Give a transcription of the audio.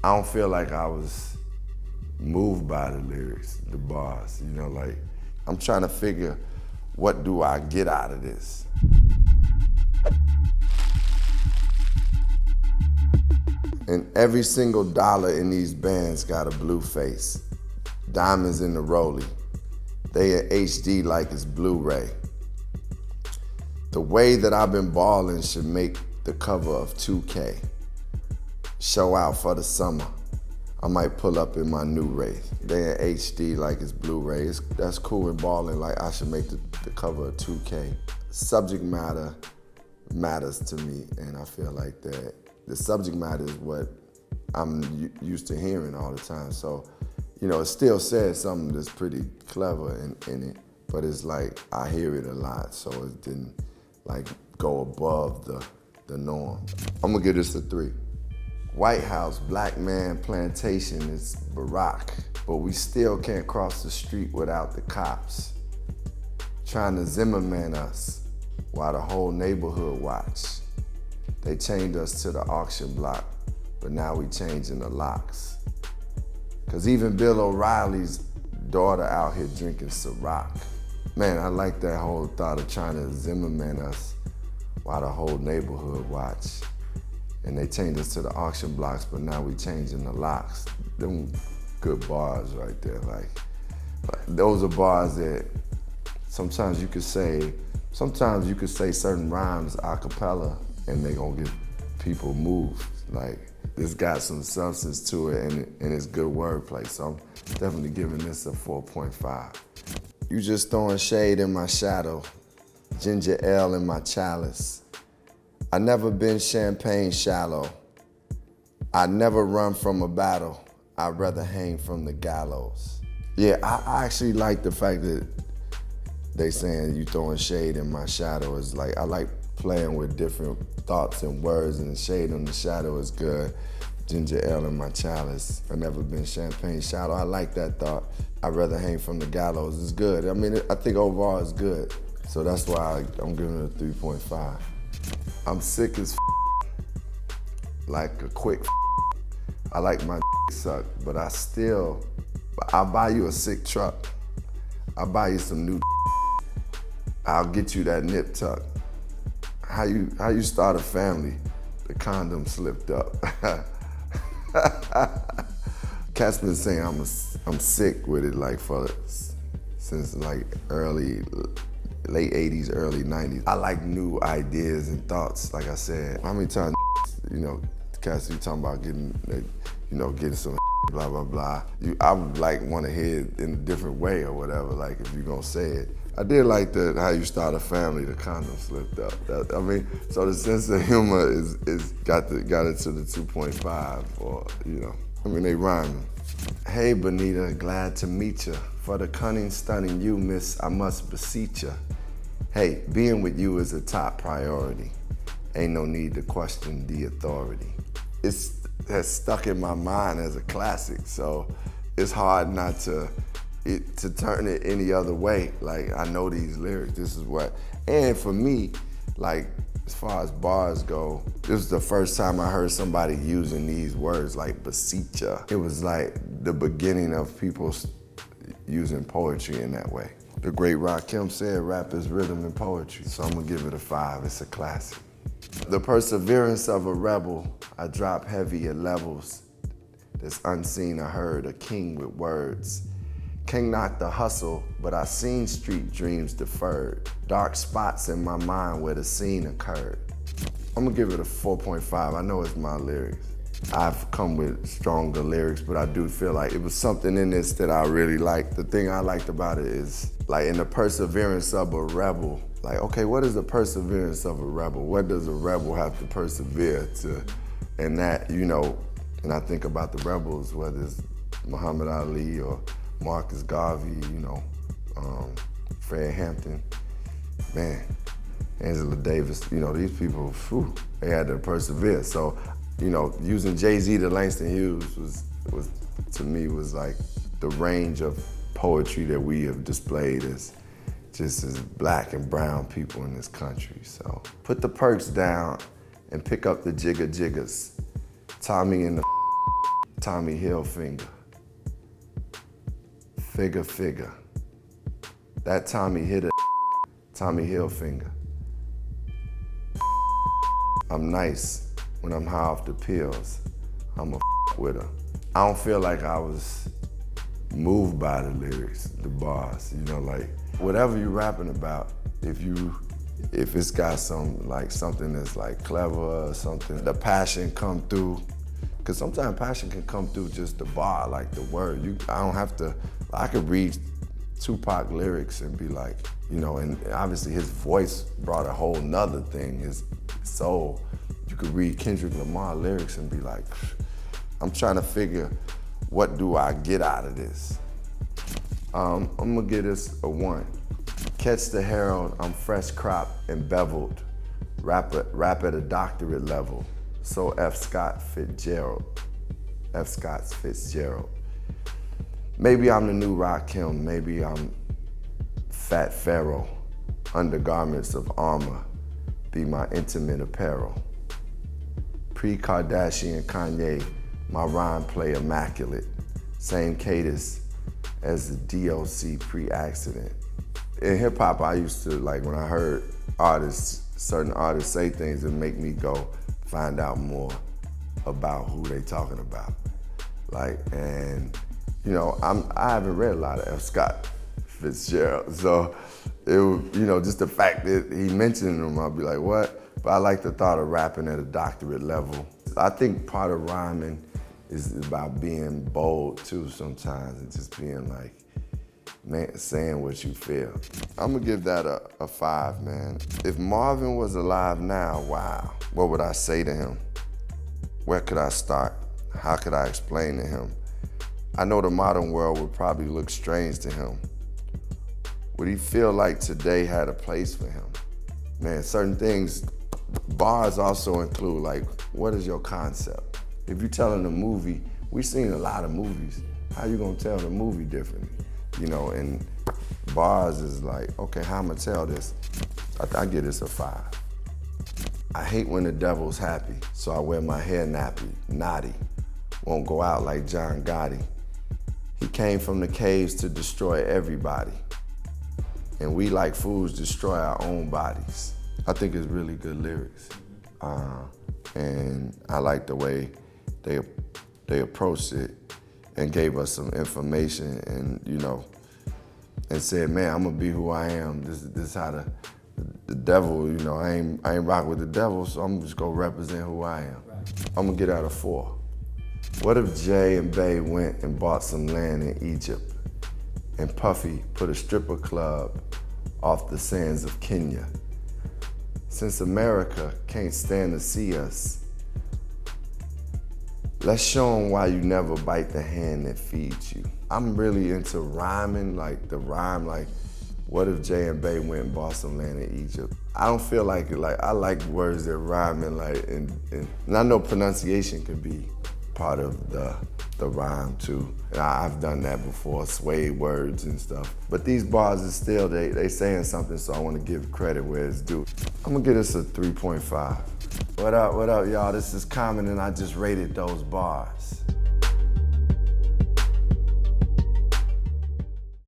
I don't feel like I was moved by the lyrics, the bars, you know, like I'm trying to figure what do I get out of this? And every single dollar in these bands got a blue face. Diamonds in the rollie. They in HD like it's Blu-ray. The way that I've been balling should make the cover of 2K. Show out for the summer. I might pull up in my new Wraith. They in HD like it's Blu-ray. That's cool and balling, like I should make the cover of 2K. Subject matter matters to me, and I feel like that the subject matter is what I'm used to hearing all the time. So, you know, it still says something that's pretty clever in it, but it's like I hear it a lot, so it didn't like go above the norm. I'm gonna give this a 3. White House, black man plantation is Barack, but we still can't cross the street without the cops. Trying to Zimmerman us while the whole neighborhood watch. They chained us to the auction block, but now we changing the locks. Cause even Bill O'Reilly's daughter out here drinking Ciroc. Man, I like that whole thought of trying to Zimmerman us while the whole neighborhood watch. And they changed us to the auction blocks, but now we changing the locks. Them good bars right there. Like those are bars that sometimes you could say certain rhymes a cappella and they gonna get people moved. Like this got some substance to it and it's good wordplay. So I'm definitely giving this a 4.5. You just throwing shade in my shadow, ginger ale in my chalice. I never been champagne shallow. I never run from a battle. I'd rather hang from the gallows. Yeah, I actually like the fact that they saying you throwing shade in my shadow. Is like, I like playing with different thoughts and words, and shade in the shadow is good. Ginger ale in my chalice. I never been champagne shallow. I like that thought. I'd rather hang from the gallows. It's good. I mean, I think overall it's good. So that's why I'm giving it a 3.5. I'm sick as like a quick I like my suck, but I'll buy you a sick truck. I'll buy you some new I'll get you that nip tuck. How you start a family? The condom slipped up. Cat's been saying I'm sick with it like since like late 80s, early 90s. I like new ideas and thoughts, like I said. How many times, you know, cats you talking about getting some blah, blah, blah. I would like want to hear it in a different way or whatever, like if you're gonna say it. I did like how you start a family, the condom slipped up. So the sense of humor is got it to the 2.5 or, you know, they rhyming. Hey, Bonita, glad to meet ya. For the cunning, stunning you, miss, I must beseech ya. Hey, being with you is a top priority. Ain't no need to question the authority. Has stuck in my mind as a classic, so it's hard not to turn it any other way. Like, I know these lyrics, this is what, and for me, like, as far as bars go, this was the first time I heard somebody using these words like beseech ya. It was like the beginning of people using poetry in that way. The great Rakim said rap is rhythm and poetry, so I'm gonna give it a 5, it's a classic. The perseverance of a rebel, I drop heavy at levels. That's unseen or heard, a king with words. Can't knock the hustle, but I seen street dreams deferred. Dark spots in my mind where the scene occurred. I'm gonna give it a 4.5. I know it's my lyrics. I've come with stronger lyrics, but I do feel like it was something in this that I really liked. The thing I liked about it is, like, in the perseverance of a rebel, like, okay, what is the perseverance of a rebel? What does a rebel have to persevere to? And that, you know, and I think about the rebels, whether it's Muhammad Ali or Marcus Garvey, you know, Fred Hampton, man, Angela Davis, you know, these people, whew, they had to persevere. So, you know, using Jay-Z to Langston Hughes was to me was like the range of poetry that we have displayed as just as black and brown people in this country. So put the perks down and pick up the jigger jiggers. Tommy and the Tommy Hilfiger. Figure. That Tommy hit a Tommy Hilfiger. I'm nice when I'm high off the pills. I'm a with her. I don't feel like I was moved by the lyrics, the bars, you know, like whatever you're rapping about, if it's got something that's like clever or something, the passion come through. Cause sometimes passion can come through just the bar, like the word. I could read Tupac lyrics and be like, you know, and obviously his voice brought a whole nother thing, his soul. You could read Kendrick Lamar lyrics and be like, I'm trying to figure, what do I get out of this? I'm gonna give this a 1. Catch the Herald, I'm fresh cropped and beveled. Rap at a doctorate level. So F. Scott Fitzgerald. Maybe I'm the new Rakim, maybe I'm Fat Pharaoh. Undergarments of armor be my intimate apparel. Pre-Kardashian Kanye, my rhyme play immaculate. Same cadence as the DOC pre-accident. In hip hop, I used to, like when I heard certain artists say things, it make me go find out more about who they talking about. Like, and you know, I haven't read a lot of F. Scott Fitzgerald, so it was, you know, just the fact that he mentioned him, I'll be like, what? But I like the thought of rapping at a doctorate level. I think part of rhyming is about being bold too sometimes, and just being like, man, saying what you feel. I'm gonna give that a 5, man. If Marvin was alive now, wow, what would I say to him? Where could I start? How could I explain to him? I know the modern world would probably look strange to him. Would he feel like today had a place for him? Man, certain things, bars also include like, what is your concept? If you're telling a movie, we've seen a lot of movies. How you gonna tell the movie differently? You know, and bars is like, okay, how I'm gonna tell this? I give this a 5. I hate when the devil's happy, so I wear my hair naughty. Won't go out like John Gotti. He came from the caves to destroy everybody. And we like fools destroy our own bodies. I think it's really good lyrics. And I like the way they approached it and gave us some information, and you know, and said, man, I'm gonna be who I am. This how the devil, you know, I ain't rock with the devil, so I'm just gonna represent who I am. I'm gonna get out of 4. What if Jay and Bay went and bought some land in Egypt, and Puffy put a stripper club off the sands of Kenya? Since America can't stand to see us, let's show them why you never bite the hand that feeds you. I'm really into rhyming, like the rhyme, like, what if Jay and Bay went and bought some land in Egypt? I don't feel like it, like, I like words that rhyme, and like, and I know pronunciation could be part of the rhyme too. And I've done that before, sway words and stuff. But these bars is still, they saying something, so I want to give credit where it's due. I'm gonna give this a 3.5. What up, y'all? This is Common, and I just rated those bars.